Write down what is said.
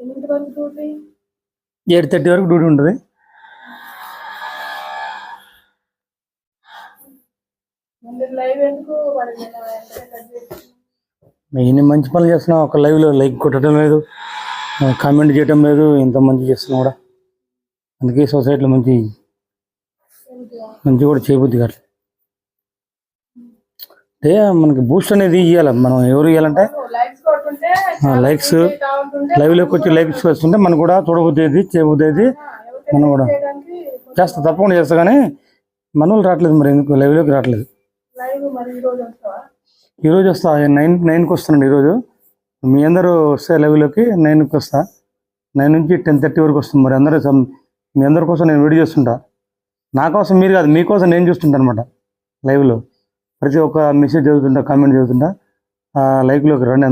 8:30 వరకు డ్యూటీ ఉంటుంది. నేను మంచి పనులు చేస్తున్నా, ఒక లైవ్లో లైక్ కొట్టడం లేదు, కామెంట్ చేయడం లేదు, ఇంత మంచి చేస్తున్నా కూడా. అందుకే సొసైటీలో మంచి కూడా చేయబుద్ది కాదు. అంటే మనకి బూస్ట్ అనేది ఇవ్వాలి. మనం ఎవరు ఇవ్వాలంటే లైక్స్, లైవ్లోకి వచ్చి లైక్స్ వస్తుంటే మనకు కూడా చూడబుద్ది అయింది, చేయబుద్ది అయింది. మనం కూడా చేస్తా, తప్పకుండా చేస్తా. కానీ మనోళ్ళు రావట్లేదు, మరి ఎందుకు లైవ్లోకి రావట్లేదు. ఈరోజు వస్తా, 9కి వస్తానండి ఈరోజు. మీ అందరూ వస్తే లైవ్లోకి 9కి వస్తా. 9 నుంచి 10:30 వరకు వస్తాం. మరి మీ అందరి కోసం నేను వీడియో చేస్తుంటా. నా కోసం మీరు కాదు, మీకోసం నేను చూస్తుంటా అనమాట. లైవ్లో ప్రతి ఒక్క మెసేజ్ చదువుతుంటా, కామెంట్ చదువుతుంటా. లైవ్లోకి రండి.